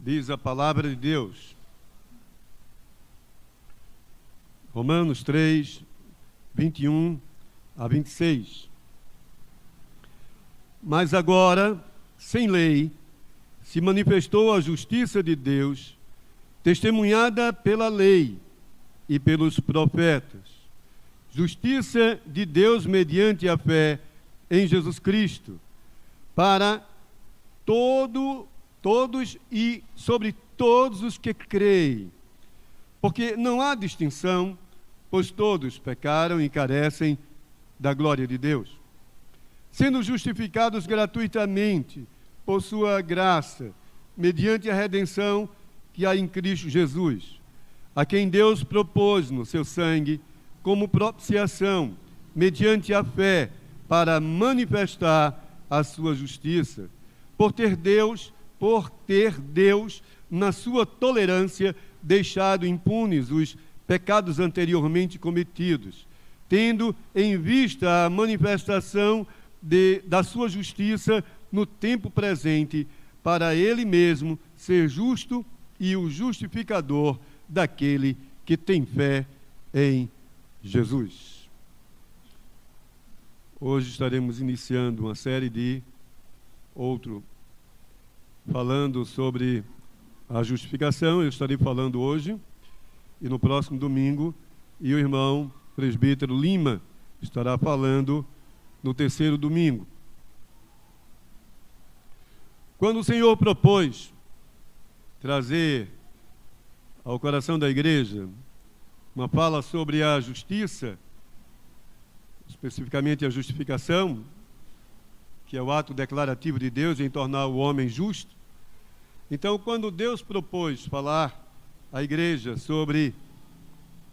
Diz a palavra de Deus. Romanos 3, 21 a 26. Mas agora, sem lei, se manifestou a justiça de Deus, testemunhada pela lei e pelos profetas. Justiça de Deus mediante a fé em Jesus Cristo, para todos e sobre todos os que creem. Porque não há distinção, pois todos pecaram e carecem da glória de Deus, sendo justificados gratuitamente por sua graça, mediante a redenção que há em Cristo Jesus, a quem Deus propôs no seu sangue como propiciação, mediante a fé, para manifestar a sua justiça, por ter Deus, na sua tolerância, deixado impunes os pecados anteriormente cometidos, tendo em vista a manifestação da sua justiça no tempo presente, para ele mesmo ser justo e o justificador daquele que tem fé em Jesus. Hoje estaremos iniciando uma série de falando sobre a justificação. Eu estarei falando hoje e no próximo domingo, e o irmão presbítero Lima estará falando no terceiro domingo. Quando o Senhor propôs trazer ao coração da igreja uma fala sobre a justiça, especificamente a justificação, que é o ato declarativo de Deus em tornar o homem justo. Então, quando Deus propôs falar à igreja sobre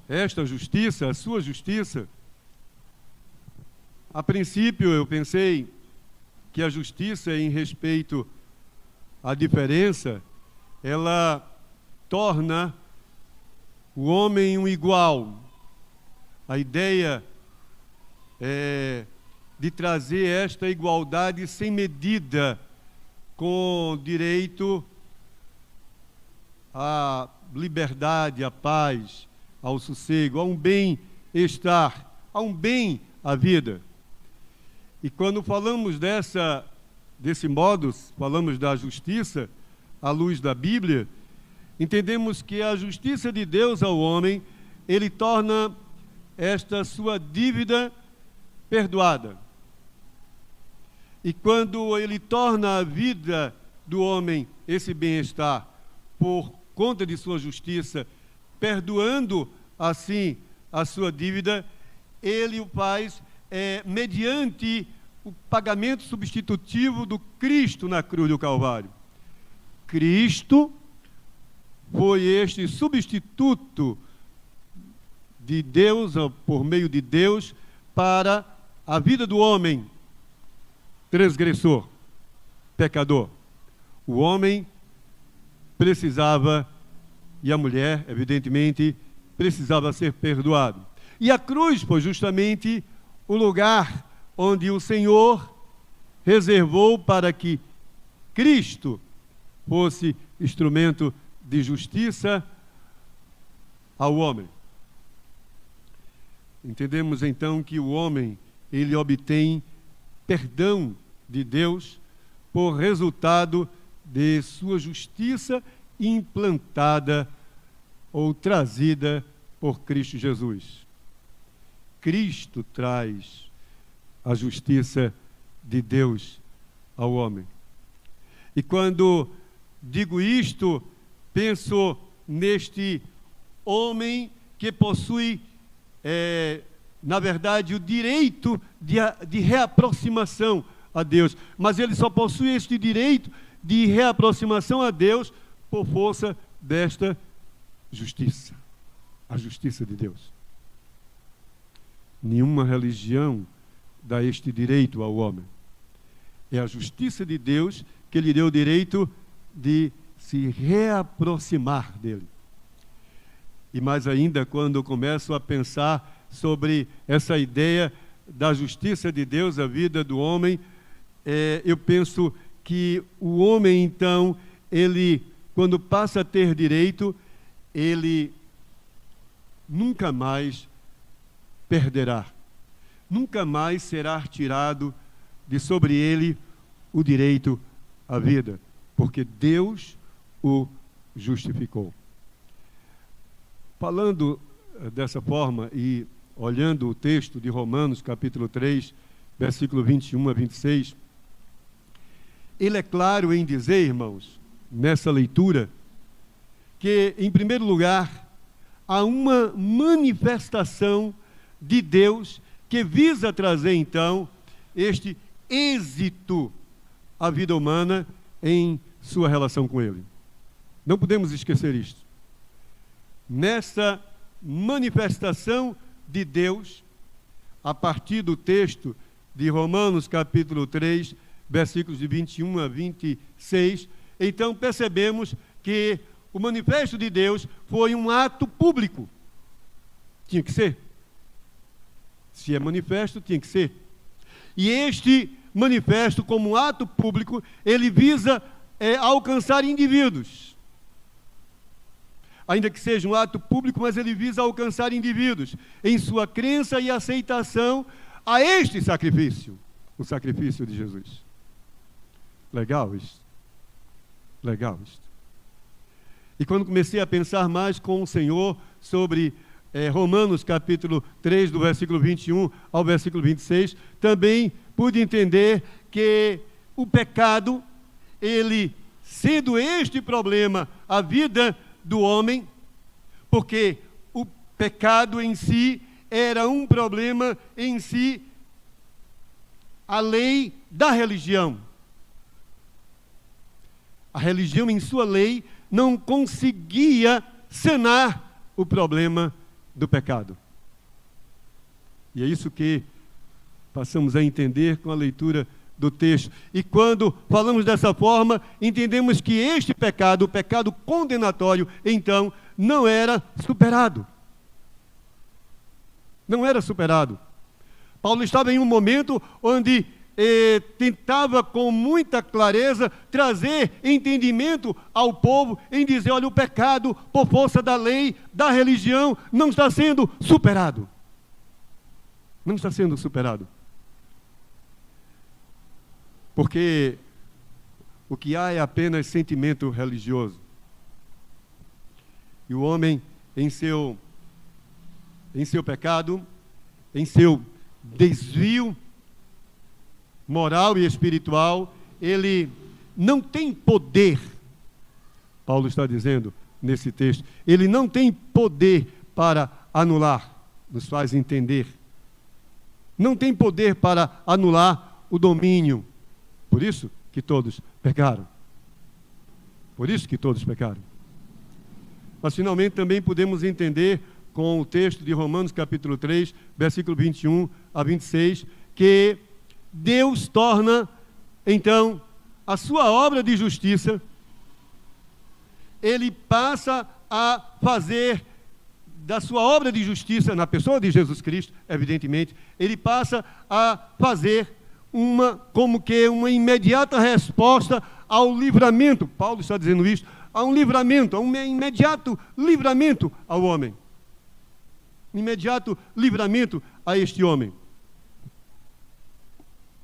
esta justiça, a sua justiça, a princípio eu pensei que a justiça em respeito à diferença, ela torna o homem um igual. A ideia de trazer esta igualdade sem medida, com direito à liberdade, à paz, ao sossego, a um bem-estar, a um bem à vida. E quando falamos desse modo, falamos da justiça à luz da Bíblia, entendemos que a justiça de Deus ao homem, ele torna esta sua dívida perdoada. E quando ele torna a vida do homem esse bem-estar por conta de sua justiça, perdoando assim a sua dívida, ele o faz mediante o pagamento substitutivo do Cristo na cruz do Calvário. Cristo foi este substituto de Deus, por meio de Deus, para a vida do homem transgressor, pecador. O homem precisava, e a mulher, evidentemente, precisava ser perdoado. E a cruz foi justamente o lugar onde o Senhor reservou para que Cristo fosse instrumento de justiça ao homem. Entendemos então que o homem, ele obtém perdão de Deus por resultado de sua justiça implantada ou trazida por Cristo Jesus. Cristo traz a justiça de Deus ao homem. E quando digo isto, penso neste homem que possui, na verdade, o direito de reaproximação a Deus. Mas ele só possui este direito de reaproximação a Deus por força desta justiça, a justiça de Deus. Nenhuma religião dá este direito ao homem. É a justiça de Deus que lhe deu o direito de se reaproximar dele. E mais ainda, quando eu começo a pensar sobre essa ideia da justiça de Deus, a vida do homem, eu penso que o homem, então, ele quando passa a ter direito, ele nunca mais perderá. Nunca mais será tirado de sobre ele o direito à vida, porque Deus o justificou. Falando dessa forma e olhando o texto de Romanos, capítulo 3, versículo 21 a 26, ele é claro em dizer, irmãos, nessa leitura, que, em primeiro lugar, há uma manifestação de Deus que visa trazer, então, este êxito à vida humana em sua relação com Ele. Não podemos esquecer isto. Nessa manifestação de Deus, a partir do texto de Romanos, capítulo 3, versículos de 21 a 26, então percebemos que o manifesto de Deus foi um ato público. Tinha que ser. Se é manifesto, tinha que ser. E este manifesto, como ato público, ele visa alcançar indivíduos. Ainda que seja um ato público, mas ele visa alcançar indivíduos em sua crença e aceitação a este sacrifício, o sacrifício de Jesus. Legal isso? Legal isso. E quando comecei a pensar mais com o Senhor sobre Romanos capítulo 3, do versículo 21 ao versículo 26, também pude entender que o pecado, ele, sendo este problema a vida do homem, porque o pecado em si era um problema em si, a lei da religião. A religião em sua lei não conseguia sanar o problema do pecado. E é isso que passamos a entender com a leitura do texto. E quando falamos dessa forma, entendemos que este pecado, o pecado condenatório, então, não era superado. Não era superado. Paulo estava em um momento onde tentava com muita clareza trazer entendimento ao povo em dizer, olha, o pecado por força da lei, da religião, não está sendo superado. Não está sendo superado. Porque o que há é apenas sentimento religioso. E o homem, em seu pecado, em seu desvio moral e espiritual, ele não tem poder, Paulo está dizendo nesse texto, ele não tem poder para anular, nos faz entender, não tem poder para anular o domínio. Por isso que todos pecaram. Por isso que todos pecaram. Mas finalmente também podemos entender com o texto de Romanos capítulo 3, versículo 21 a 26, que Deus torna, então, a sua obra de justiça, ele passa a fazer da sua obra de justiça, na pessoa de Jesus Cristo, evidentemente, ele passa a fazer como que uma imediata resposta ao livramento. Paulo está dizendo isso, a um livramento, a um imediato livramento ao homem. Imediato livramento a este homem.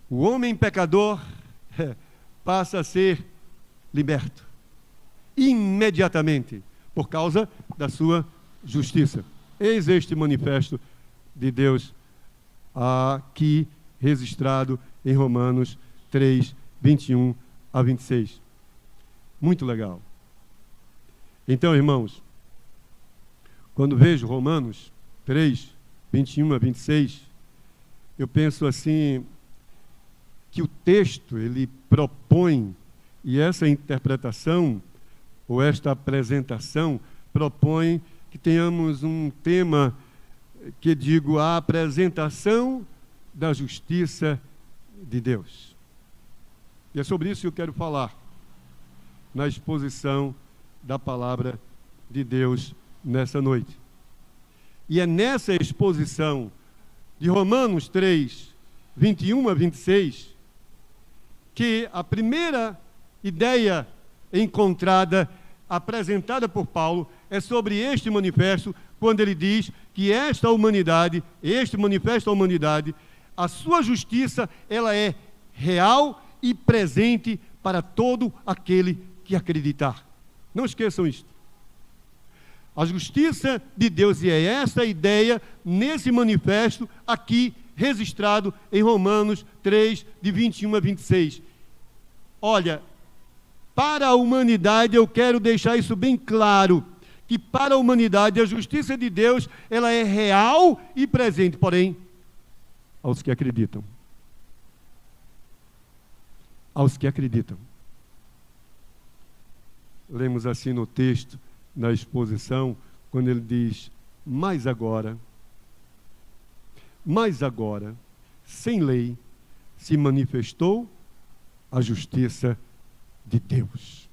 O homem pecador passa a ser liberto imediatamente por causa da sua justiça. Eis este manifesto de Deus aqui registrado em Romanos 3, 21 a 26. Muito legal. Então, irmãos, quando vejo Romanos 3, 21 a 26, eu penso assim, que o texto, ele propõe, e essa interpretação, ou esta apresentação, propõe que tenhamos um tema que digo, a apresentação da justiça de Deus. E é sobre isso que eu quero falar, na exposição da palavra de Deus nessa noite. E é nessa exposição de Romanos 3, 21 a 26, que a primeira ideia encontrada apresentada por Paulo é sobre este manifesto, quando ele diz que esta humanidade, este manifesto à humanidade, a sua justiça, ela é real e presente para todo aquele que acreditar. Não esqueçam isto. A justiça de Deus, e é essa a ideia nesse manifesto aqui registrado em Romanos 3, de 21 a 26. Olha, para a humanidade, eu quero deixar isso bem claro, que para a humanidade a justiça de Deus, ela é real e presente, porém, aos que acreditam. Aos que acreditam. Lemos assim no texto, na exposição, quando ele diz, mas agora, sem lei, se manifestou a justiça de Deus.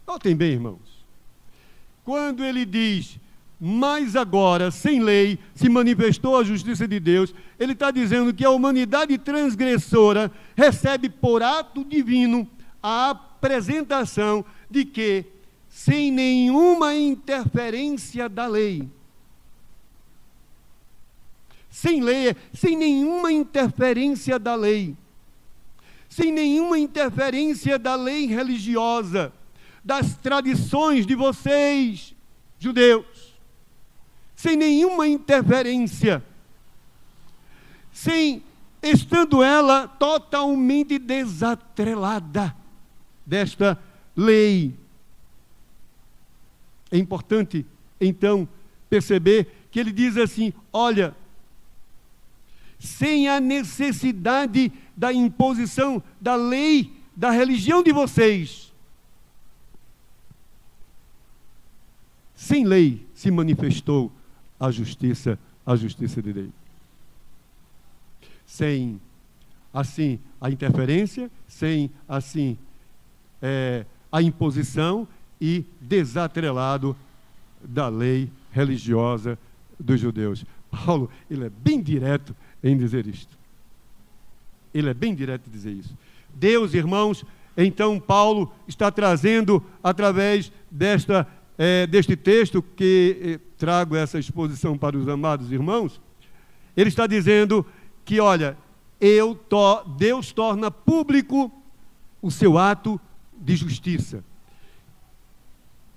Notem bem, irmãos, quando ele diz, mas agora, sem lei, se manifestou a justiça de Deus, ele está dizendo que a humanidade transgressora recebe por ato divino a apresentação de que, sem nenhuma interferência da lei, sem lei, sem nenhuma interferência da lei, sem nenhuma interferência da lei religiosa, das tradições de vocês, judeus, sem nenhuma interferência, estando ela totalmente desatrelada desta lei. É importante, então, perceber que ele diz assim, olha, sem a necessidade da imposição da lei, da religião de vocês, sem lei se manifestou a justiça de Deus. Sem, assim, a interferência, sem, assim, a imposição e desatrelado da lei religiosa dos judeus. Paulo, ele é bem direto em dizer isto. Ele é bem direto em dizer isso. Deus, irmãos, então Paulo está trazendo, através deste texto que trago essa exposição para os amados irmãos, ele está dizendo que, olha, Deus torna público o seu ato de justiça.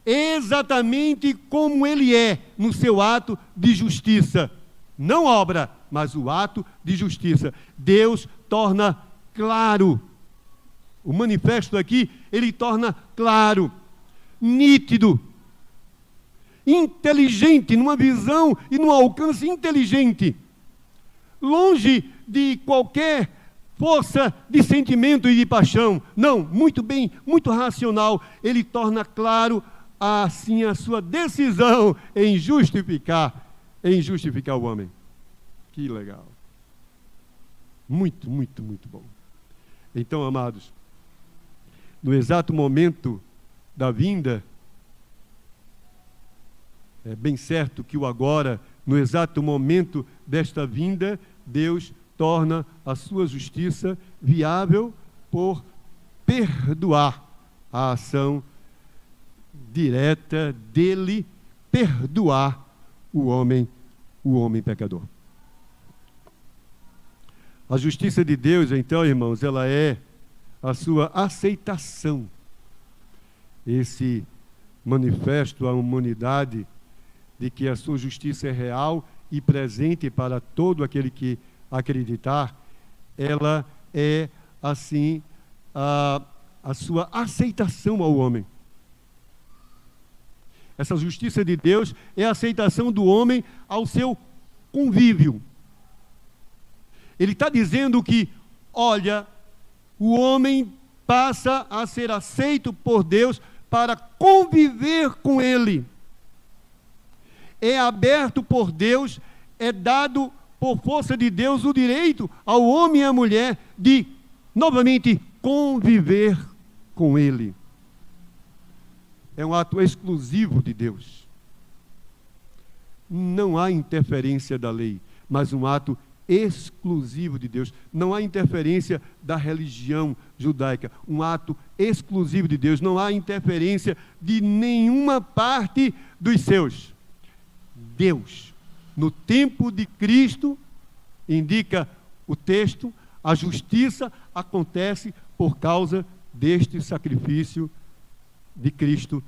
Exatamente como ele é no seu ato de justiça. Não obra, mas o ato de justiça. Deus torna claro. O manifesto aqui, ele torna claro, nítido, inteligente, numa visão e num alcance inteligente, longe de qualquer força de sentimento e de paixão. Não, muito bem, muito racional. Ele torna claro, assim, a sua decisão em justificar o homem. Que legal. Muito, muito, muito bom. Então, amados, no exato momento da vinda, é bem certo que o agora, no exato momento desta vinda, Deus torna a sua justiça viável por perdoar a ação direta dele, perdoar o homem pecador. A justiça de Deus, então, irmãos, ela é a sua aceitação. Esse manifesto à humanidade de que a sua justiça é real e presente para todo aquele que acreditar, ela é, assim, a sua aceitação ao homem. Essa justiça de Deus é a aceitação do homem ao seu convívio. Ele está dizendo que, olha, o homem passa a ser aceito por Deus para conviver com Ele. É aberto por Deus, é dado por força de Deus o direito ao homem e à mulher de, novamente, conviver com Ele. É um ato exclusivo de Deus. Não há interferência da lei, mas um ato exclusivo de Deus. Não há interferência da religião judaica. Um ato exclusivo de Deus. Não há interferência de nenhuma parte dos seus. Deus, no tempo de Cristo, indica o texto, a justiça acontece por causa deste sacrifício de Cristo,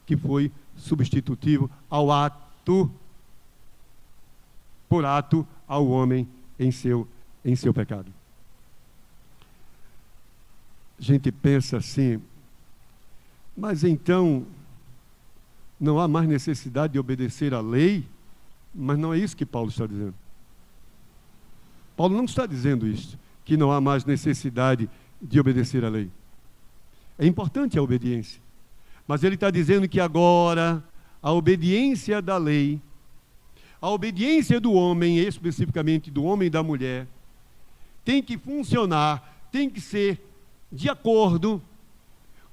que foi substitutivo ao ato, por ato, ao homem em seu pecado. A gente pensa assim, mas então não há mais necessidade de obedecer à lei? Mas não é isso que Paulo está dizendo. Paulo não está dizendo isso, que não há mais necessidade de obedecer à lei. É importante a obediência, mas ele está dizendo que agora a obediência da lei, a obediência do homem, especificamente do homem e da mulher, tem que funcionar, tem que ser de acordo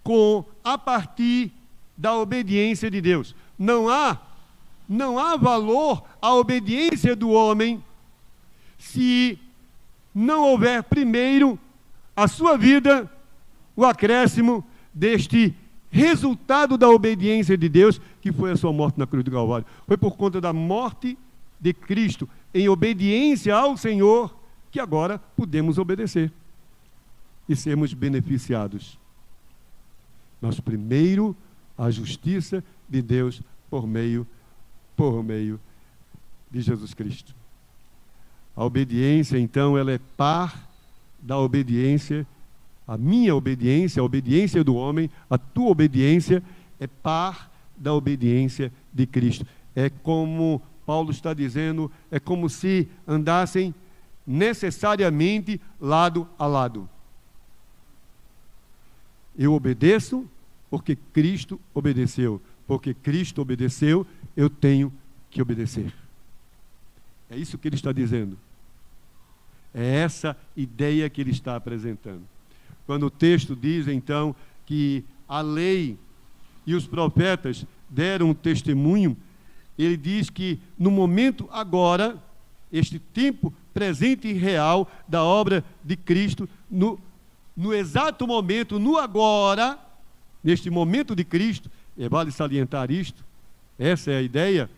com, a partir da obediência de Deus. Não há valor à obediência do homem se não houver primeiro a sua vida, o acréscimo deste resultado da obediência de Deus, que foi a sua morte na cruz do Calvário. Foi por conta da morte de Cristo, em obediência ao Senhor, que agora podemos obedecer e sermos beneficiados. Mas primeiro a justiça de Deus por meio de Jesus Cristo. A obediência, então, ela é par da obediência, a minha obediência, a obediência do homem, a tua obediência é par da obediência de Cristo. É como Paulo está dizendo, é como se andassem necessariamente lado a lado. Eu obedeço porque Cristo obedeceu. Porque Cristo obedeceu, eu tenho que obedecer. É isso que ele está dizendo. É essa ideia que ele está apresentando. Quando o texto diz, então, que a lei e os profetas deram um testemunho, ele diz que no momento agora, este tempo presente e real da obra de Cristo, no exato momento, no agora, neste momento de Cristo, vale salientar isto, essa é a ideia,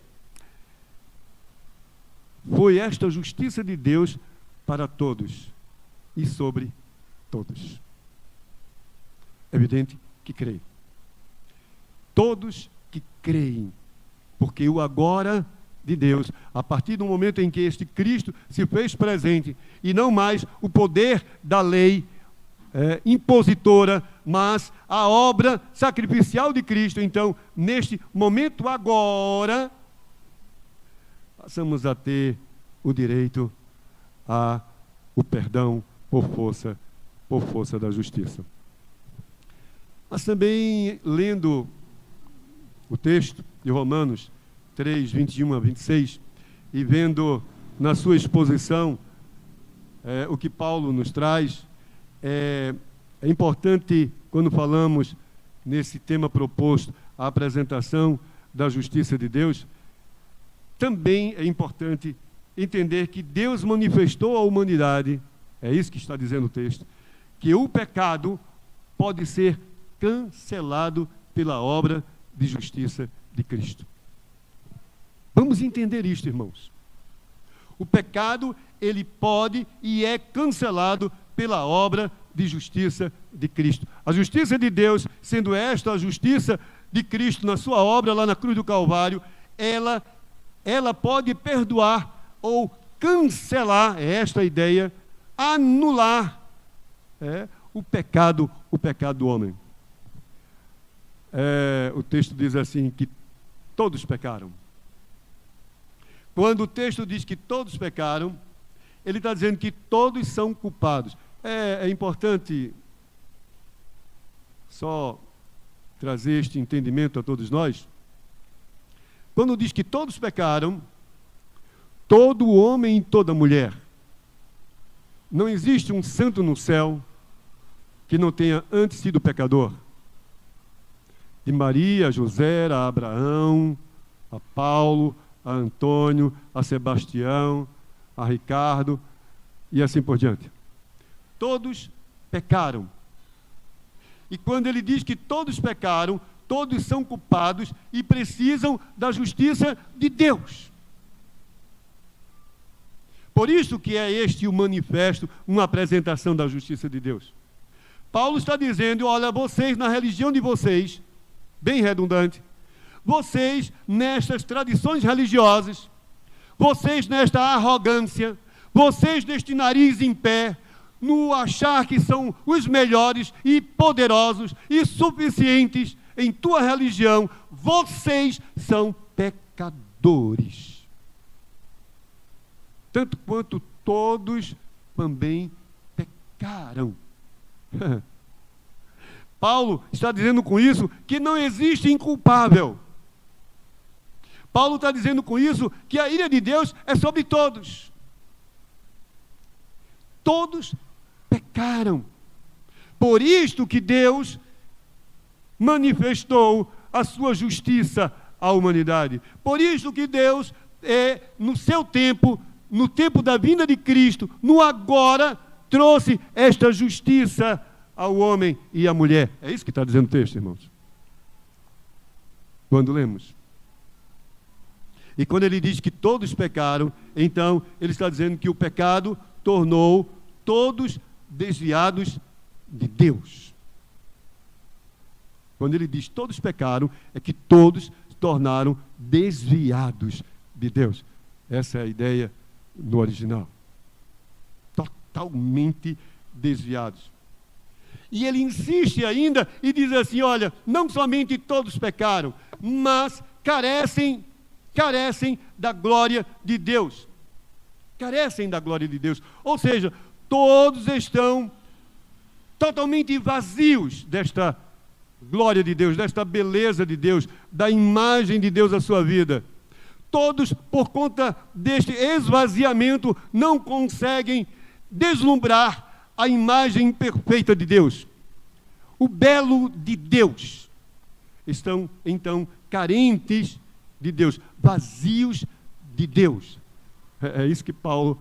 foi esta justiça de Deus para todos e sobre todos. É evidente que creem. Todos que creem, porque o agora de Deus, a partir do momento em que este Cristo se fez presente, e não mais o poder da lei impositora, mas a obra sacrificial de Cristo, então, neste momento agora, passamos a ter o direito o perdão por força da justiça. Mas também, lendo o texto de Romanos 3, 21 a 26, e vendo na sua exposição o que Paulo nos traz, é importante, quando falamos nesse tema proposto, a apresentação da justiça de Deus, também é importante entender que Deus manifestou à humanidade, é isso que está dizendo o texto, que o pecado pode ser cancelado pela obra de justiça de Cristo. Vamos entender isto, irmãos. O pecado, ele pode e é cancelado pela obra de justiça de Cristo. A justiça de Deus, sendo esta a justiça de Cristo na sua obra lá na cruz do Calvário, ela pode perdoar ou cancelar, é esta a ideia, anular o pecado do homem. O texto diz assim, que todos pecaram. Quando o texto diz que todos pecaram, ele está dizendo que todos são culpados. É importante só trazer este entendimento a todos nós. Quando diz que todos pecaram, todo homem e toda mulher, não existe um santo no céu que não tenha antes sido pecador. De Maria, a José, a Abraão, a Paulo, a Antônio, a Sebastião, a Ricardo, e assim por diante. Todos pecaram. E quando ele diz que todos pecaram, todos são culpados e precisam da justiça de Deus. Por isso que é este o manifesto, uma apresentação da justiça de Deus. Paulo está dizendo, olha, vocês na religião de vocês, bem redundante, vocês nestas tradições religiosas, vocês nesta arrogância, vocês neste nariz em pé, no achar que são os melhores e poderosos e suficientes em tua religião, vocês são pecadores. Tanto quanto todos também pecaram. Paulo está dizendo com isso que não existe inculpável. Paulo está dizendo com isso que a ira de Deus é sobre todos. Todos pecaram. Por isto que Deus manifestou a sua justiça à humanidade. Por isto que Deus, no seu tempo, no tempo da vinda de Cristo, no agora, trouxe esta justiça ao homem e à mulher. É isso que está dizendo o texto, irmãos. Quando lemos. E quando ele diz que todos pecaram, então ele está dizendo que o pecado tornou todos desviados de Deus. Quando ele diz todos pecaram, é que todos se tornaram desviados de Deus. Essa é a ideia no original. Totalmente desviados. E ele insiste ainda e diz assim, olha, não somente todos pecaram, mas carecem da glória de Deus. Carecem da glória de Deus. Ou seja, todos estão totalmente vazios desta glória de Deus, desta beleza de Deus, da imagem de Deus à sua vida. Todos, por conta deste esvaziamento, não conseguem deslumbrar a imagem perfeita de Deus. O belo de Deus. Estão, então, carentes de Deus, vazios de Deus. É isso que Paulo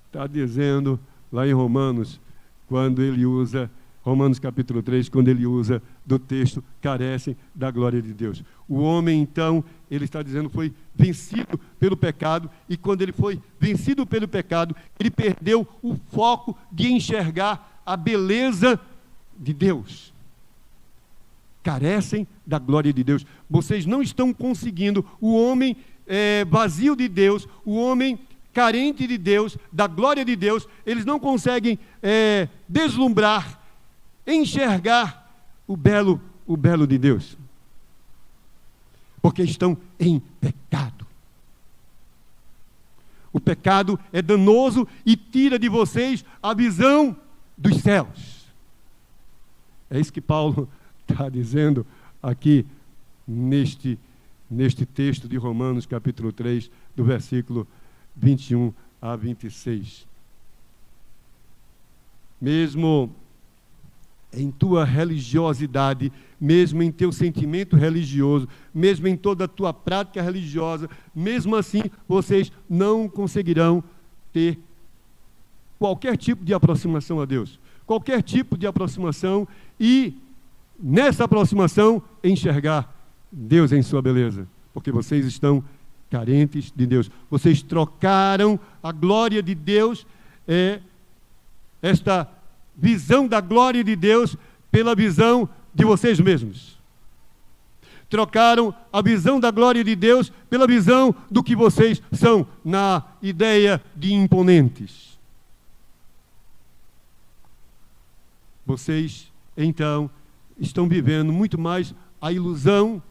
está dizendo lá em Romanos, quando ele usa, Romanos capítulo 3, quando ele usa do texto, carecem da glória de Deus. O homem, então, ele está dizendo, foi vencido pelo pecado, e quando ele foi vencido pelo pecado, ele perdeu o foco de enxergar a beleza de Deus. Carecem da glória de Deus. Vocês não estão conseguindo, o homem vazio de Deus, o homem carente de Deus, da glória de Deus, eles não conseguem deslumbrar, enxergar o belo de Deus. Porque estão em pecado. O pecado é danoso e tira de vocês a visão dos céus. É isso que Paulo está dizendo aqui neste texto de Romanos capítulo 3, do versículo 21 a 26. Mesmo em tua religiosidade, mesmo em teu sentimento religioso, mesmo em toda a tua prática religiosa, mesmo assim, vocês não conseguirão ter qualquer tipo de aproximação a Deus. Qualquer tipo de aproximação e, nessa aproximação, enxergar Deus em sua beleza. Porque vocês estão carentes de Deus. Vocês trocaram a glória de Deus, esta visão da glória de Deus pela visão de vocês mesmos. Trocaram a visão da glória de Deus pela visão do que vocês são, na ideia de imponentes. Vocês, então, estão vivendo muito mais a ilusão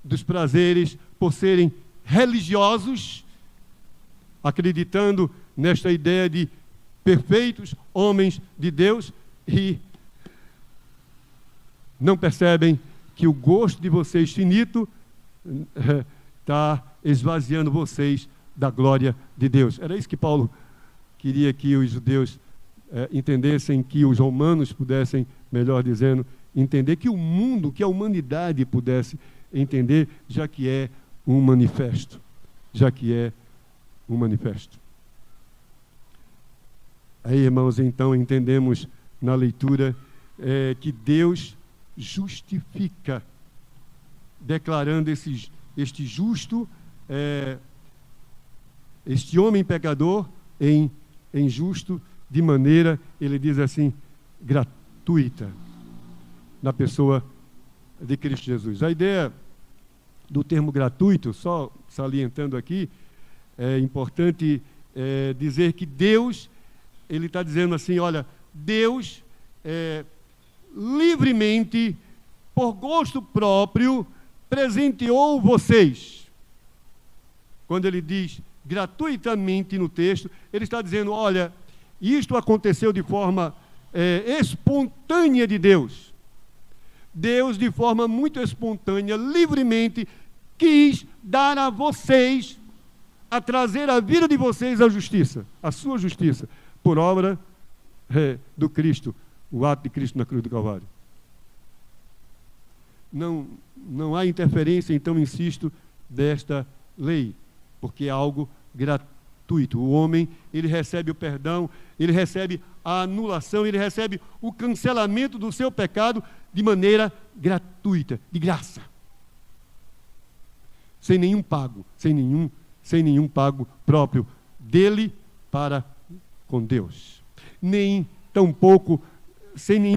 dos prazeres por serem religiosos, acreditando nesta ideia de perfeitos homens de Deus, e não percebem que o gosto de vocês finito está esvaziando vocês da glória de Deus. Era isso que Paulo queria que os judeus entendessem, que os romanos pudessem, melhor dizendo, entender, que o mundo, que a humanidade pudesse entender, já que é um manifesto. Aí, irmãos, então entendemos na leitura que Deus justifica, declarando este justo, este homem pecador em justo, de maneira, ele diz assim, gratuita, na pessoa de Cristo Jesus. A ideia do termo gratuito, só salientando aqui, é importante dizer que Deus, ele está dizendo assim, olha, Deus livremente, por gosto próprio, presenteou vocês. Quando ele diz gratuitamente no texto, ele está dizendo, olha, isto aconteceu de forma espontânea de Deus. Deus, de forma muito espontânea, livremente, quis dar a vocês, a trazer a vida de vocês a justiça, a sua justiça, por obra do Cristo, o ato de Cristo na cruz do Calvário. Não há interferência, então, insisto, desta lei, porque é algo gratuito. O homem, ele recebe o perdão, ele recebe a anulação, ele recebe o cancelamento do seu pecado de maneira gratuita, de graça. Sem nenhum pago, sem nenhum pago próprio dele para com Deus. Nem tampouco, sem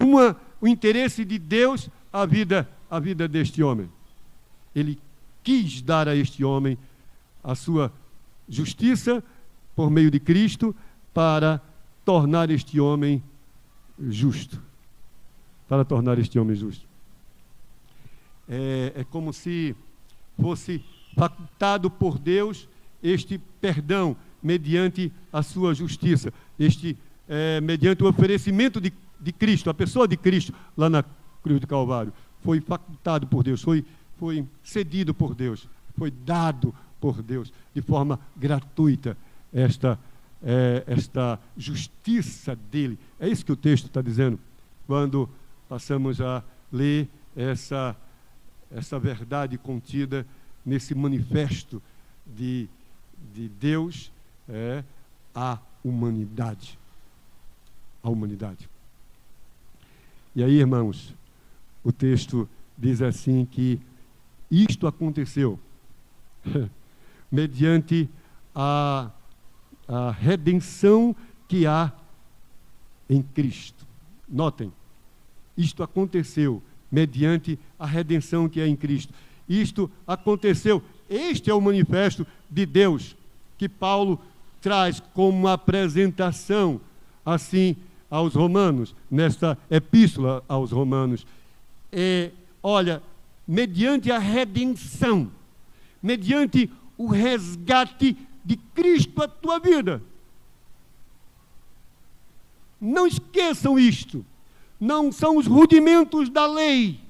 o interesse de Deus, a vida deste homem. Ele quis dar a este homem a sua justiça por meio de Cristo para tornar este homem justo. Para tornar este homem justo. É como se fosse facultado por Deus este perdão mediante a sua justiça, mediante o oferecimento de Cristo, a pessoa de Cristo lá na cruz do Calvário. Foi facultado por Deus, foi cedido por Deus, foi dado por Deus de forma gratuita esta justiça dele. É isso que o texto está dizendo quando passamos a ler essa verdade contida nesse manifesto de Deus à humanidade. A humanidade. E aí, irmãos, o texto diz assim que isto aconteceu mediante a redenção que há em Cristo. Notem, isto aconteceu mediante a redenção que há em Cristo. Isto aconteceu, este é o manifesto de Deus que Paulo traz como apresentação, assim, aos romanos, nesta epístola aos romanos. Olha, mediante a redenção, mediante o resgate de Cristo à tua vida. Não esqueçam isto. Não são os rudimentos da lei.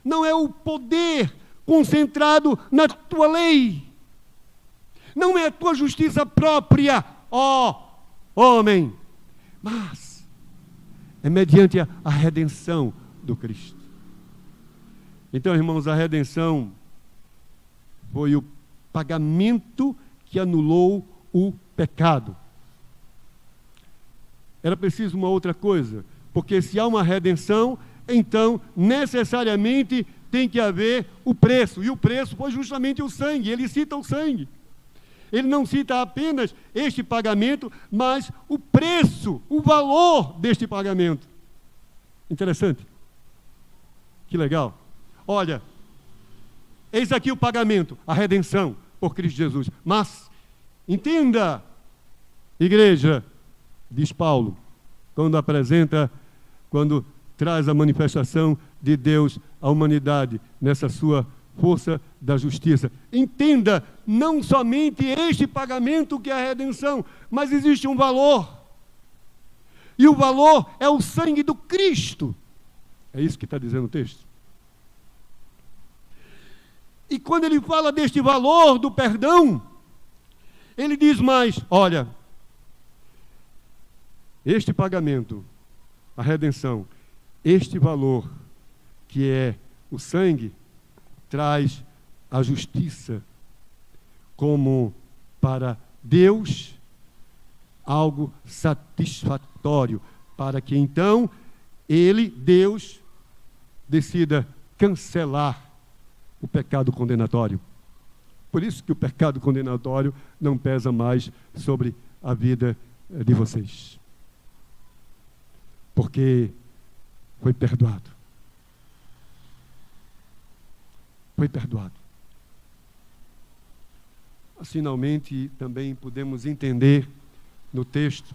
Não é o poder concentrado na tua lei. Não é a tua justiça própria, ó homem. Mas é mediante a redenção do Cristo. Então, irmãos, a redenção foi o pagamento que anulou o pecado. Era preciso uma outra coisa, porque se há uma redenção, então necessariamente tem que haver o preço, e o preço foi justamente o sangue. Ele cita o sangue. Ele não cita apenas este pagamento, mas o preço, o valor deste pagamento. Interessante. Que legal. Olha, eis aqui o pagamento, a redenção por Cristo Jesus. Mas, entenda, igreja, diz Paulo, quando traz a manifestação de Deus à humanidade, nessa sua força da justiça. Entenda, não somente este pagamento que é a redenção, mas existe um valor. E o valor é o sangue do Cristo. É isso que está dizendo o texto. E quando ele fala deste valor do perdão, ele diz mais, olha, este pagamento, a redenção, este valor, que é o sangue, traz a justiça como para Deus algo satisfatório, para que então ele, Deus, decida cancelar o pecado condenatório. Por isso que o pecado condenatório não pesa mais sobre a vida de vocês. Porque foi perdoado. Foi perdoado. Mas, finalmente, também podemos entender no texto,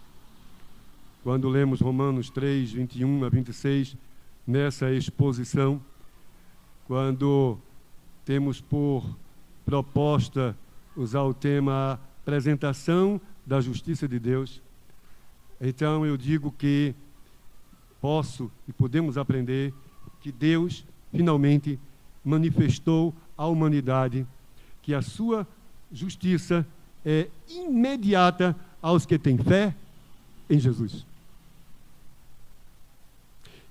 quando lemos Romanos 3, 21 a 26, nessa exposição, quando temos por proposta usar o tema apresentação da justiça de Deus, então eu digo que posso e podemos aprender que Deus finalmente manifestou à humanidade que a sua justiça é imediata aos que têm fé em Jesus.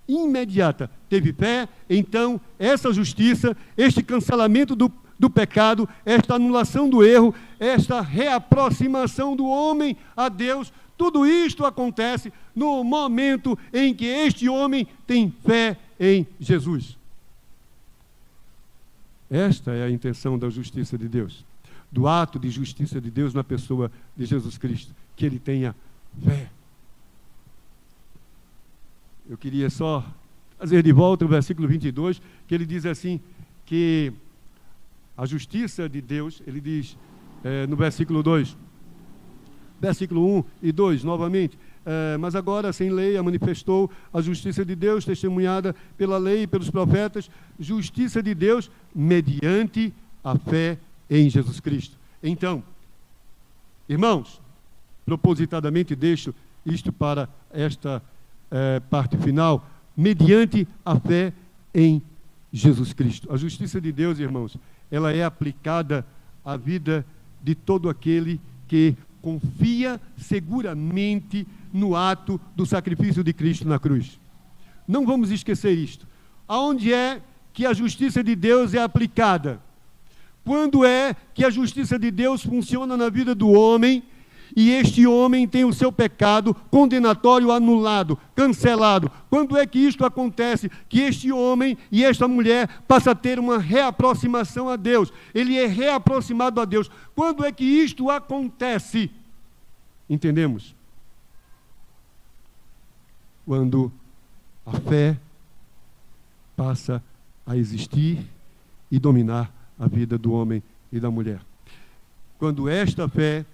Imediata. Teve fé, então essa justiça, este cancelamento do pecado, esta anulação do erro, esta reaproximação do homem a Deus, tudo isto acontece no momento em que este homem tem fé em Jesus. Esta é a intenção da justiça de Deus, do ato de justiça de Deus na pessoa de Jesus Cristo, que ele tenha fé. Eu queria só trazer de volta o versículo 22, que ele diz assim, que a justiça de Deus, ele diz no versículo 2, versículo 1 e 2, novamente, mas agora sem lei a manifestou a justiça de Deus, testemunhada pela lei e pelos profetas, justiça de Deus mediante a fé em Jesus Cristo. Então, irmãos, propositadamente deixo isto para esta parte final, mediante a fé em Jesus Cristo. A justiça de Deus, irmãos, ela é aplicada à vida de todo aquele que confia seguramente no ato do sacrifício de Cristo na cruz. Não vamos esquecer isto. Aonde é que a justiça de Deus é aplicada? Quando é que a justiça de Deus funciona na vida do homem e este homem tem o seu pecado condenatório anulado, cancelado? Quando é que isto acontece? Que este homem e esta mulher passam a ter uma reaproximação a Deus. Ele é reaproximado a Deus. Quando é que isto acontece? Entendemos? Quando a fé passa a existir e dominar a vida do homem e da mulher. Quando esta fé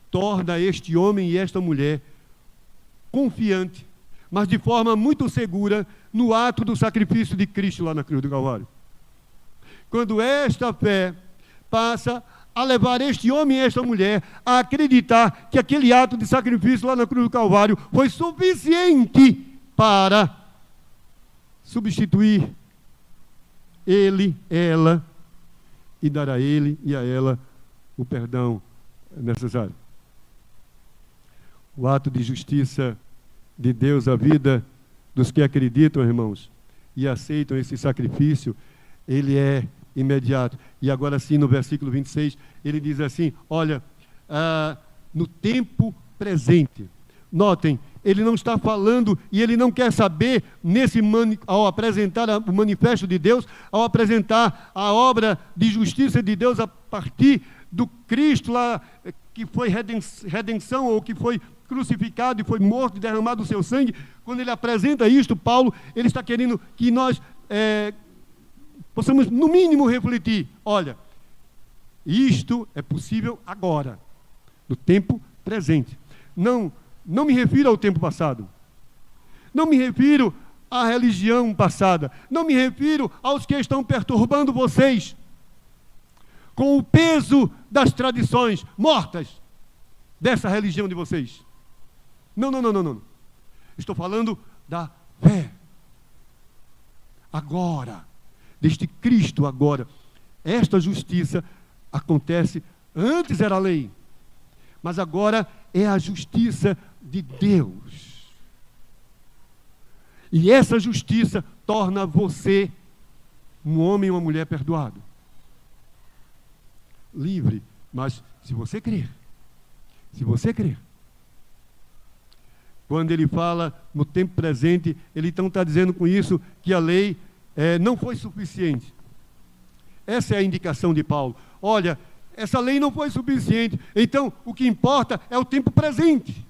torna este homem e esta mulher confiante, mas de forma muito segura, no ato do sacrifício de Cristo lá na cruz do Calvário. Quando esta fé passa a levar este homem e esta mulher a acreditar que aquele ato de sacrifício lá na cruz do Calvário foi suficiente para substituir ele, ela, e dar a ele e a ela o perdão necessário. O ato de justiça de Deus à vida dos que acreditam, irmãos, e aceitam esse sacrifício, ele é imediato. E agora sim, no versículo 26, ele diz assim, olha, no tempo presente. Notem, ele não está falando e ele não quer saber, ao apresentar o manifesto de Deus, ao apresentar a obra de justiça de Deus a partir do Cristo lá, que foi redenção, ou que foi crucificado e foi morto e derramado o seu sangue. Quando ele apresenta isto, Paulo, ele está querendo que nós possamos, no mínimo, refletir. Olha, isto é possível agora, no tempo presente. Não me refiro ao tempo passado. Não me refiro à religião passada. Não me refiro aos que estão perturbando vocês com o peso das tradições mortas dessa religião de vocês. Não. Estou falando da fé. Agora, deste Cristo agora. Esta justiça acontece, antes era a lei, mas agora é a justiça de Deus. E essa justiça torna você um homem e uma mulher perdoado. Livre, mas se você crer, Quando ele fala no tempo presente, ele então está dizendo com isso que a lei não foi suficiente. Essa é a indicação de Paulo. Olha, essa lei não foi suficiente, então o que importa é o tempo presente.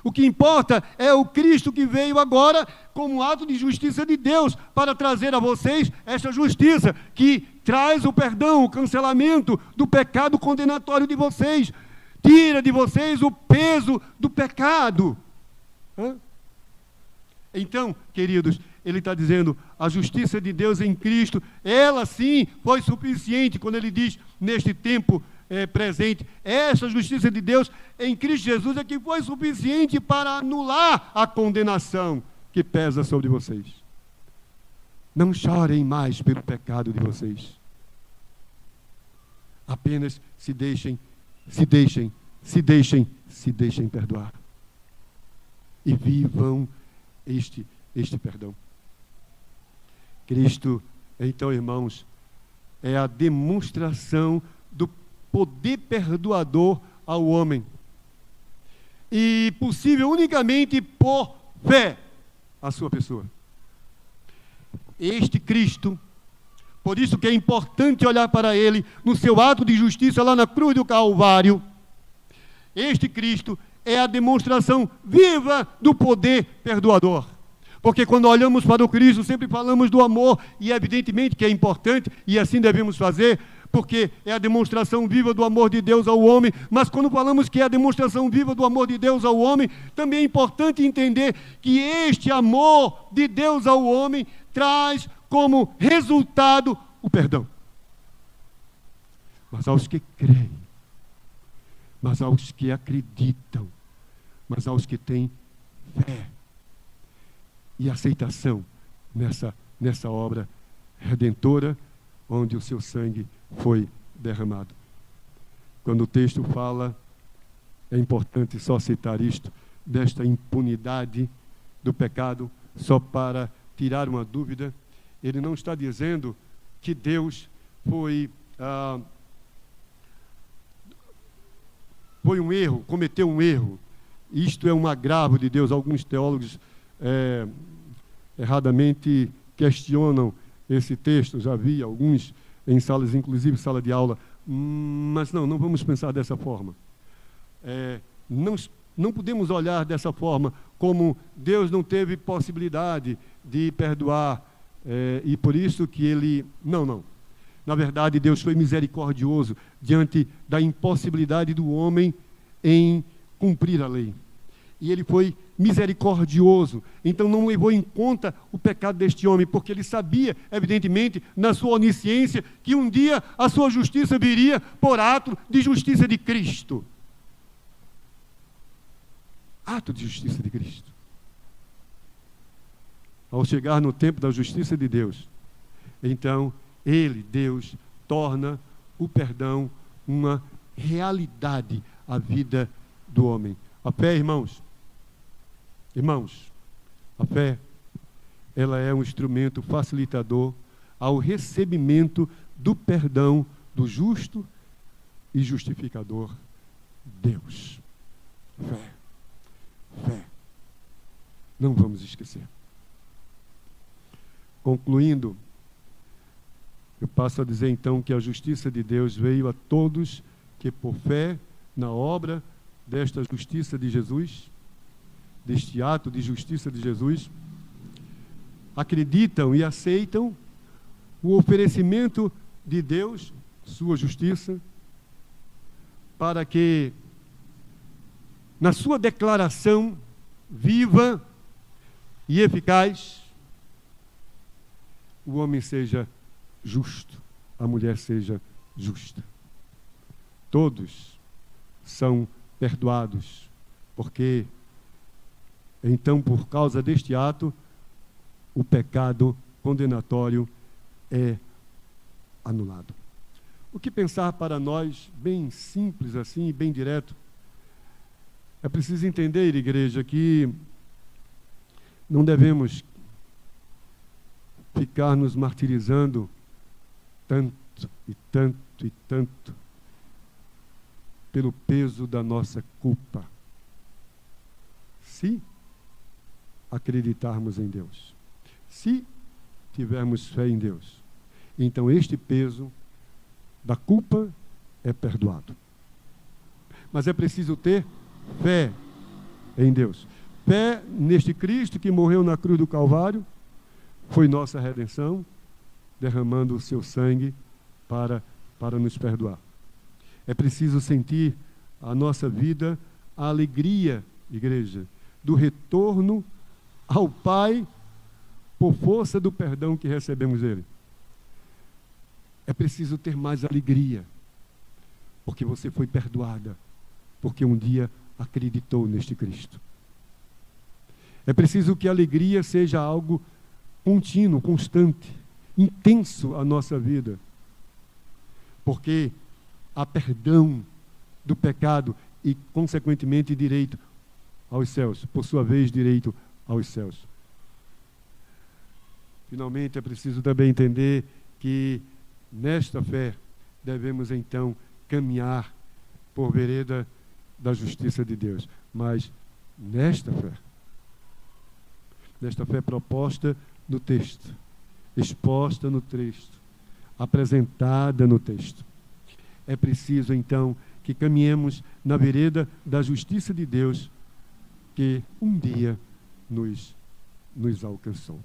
O que importa é o Cristo que veio agora como ato de justiça de Deus para trazer a vocês essa justiça que traz o perdão, o cancelamento do pecado condenatório de vocês. Tira de vocês o peso do pecado. Então, queridos, ele está dizendo, a justiça de Deus em Cristo, ela sim foi suficiente, quando ele diz, neste tempo presente, essa justiça de Deus em Cristo Jesus é que foi suficiente para anular a condenação que pesa sobre vocês. Não chorem mais pelo pecado de vocês. Apenas se deixem perdoar. E vivam este perdão. Cristo, então, irmãos, é a demonstração do poder perdoador ao homem. E possível unicamente por fé a sua pessoa. Este Cristo, por isso que é importante olhar para ele no seu ato de justiça lá na cruz do Calvário. Este Cristo é a demonstração viva do poder perdoador. Porque quando olhamos para o Cristo, sempre falamos do amor, e evidentemente que é importante, e assim devemos fazer, porque é a demonstração viva do amor de Deus ao homem, mas quando falamos que é a demonstração viva do amor de Deus ao homem, também é importante entender que este amor de Deus ao homem traz como resultado o perdão. Mas aos que creem, mas aos que acreditam, mas aos que têm fé e aceitação nessa obra redentora, onde o seu sangue foi derramado. Quando o texto fala, é importante só citar isto, desta impunidade do pecado, só para tirar uma dúvida, ele não está dizendo que Deus foi um erro, cometeu um erro. Isto é um agravo de Deus. Alguns teólogos erradamente questionam esse texto, já vi alguns em salas, inclusive sala de aula, mas não vamos pensar dessa forma. Não podemos olhar dessa forma, como Deus não teve possibilidade de perdoar, e por isso que ele... Não. Na verdade, Deus foi misericordioso diante da impossibilidade do homem em cumprir a lei. E ele foi misericordioso, então não levou em conta o pecado deste homem, porque ele sabia, evidentemente, na sua onisciência, que um dia a sua justiça viria por ato de justiça de Cristo. Ato de justiça de Cristo. Ao chegar no tempo da justiça de Deus, então, Deus, torna o perdão uma realidade à vida do homem. A fé, irmãos, a fé, ela é um instrumento facilitador ao recebimento do perdão do justo e justificador Deus. Fé. Não vamos esquecer. Concluindo, eu passo a dizer então que a justiça de Deus veio a todos que por fé na obra desta justiça de Jesus, deste ato de justiça de Jesus, acreditam e aceitam o oferecimento de Deus, sua justiça, para que na sua declaração viva e eficaz, o homem seja justo, a mulher seja justa. Todos são perdoados, porque então, por causa deste ato, o pecado condenatório é anulado. O que pensar para nós, bem simples assim, bem direto, é preciso entender, igreja, que não devemos ficar nos martirizando tanto e tanto e tanto pelo peso da nossa culpa. se acreditarmos em Deus, se tivermos fé em Deus, então este peso da culpa é perdoado. Mas é preciso ter fé em Deus. Fé neste Cristo que morreu na cruz do Calvário, foi nossa redenção, derramando o seu sangue para nos perdoar. É preciso sentir a nossa vida, a alegria, igreja, do retorno ao Pai por força do perdão que recebemos dele. É preciso ter mais alegria, porque você foi perdoada, porque um dia acreditou neste Cristo. É preciso que a alegria seja algo contínuo, constante, intenso à nossa vida, porque há perdão do pecado e, consequentemente, direito aos céus, por sua vez, direito aos céus. Finalmente, é preciso também entender que, nesta fé, devemos, então, caminhar por vereda da justiça de Deus. Mas, nesta fé proposta no texto, exposta no texto, apresentada no texto, é preciso, então, que caminhemos na vereda da justiça de Deus, que um dia nos alcançou.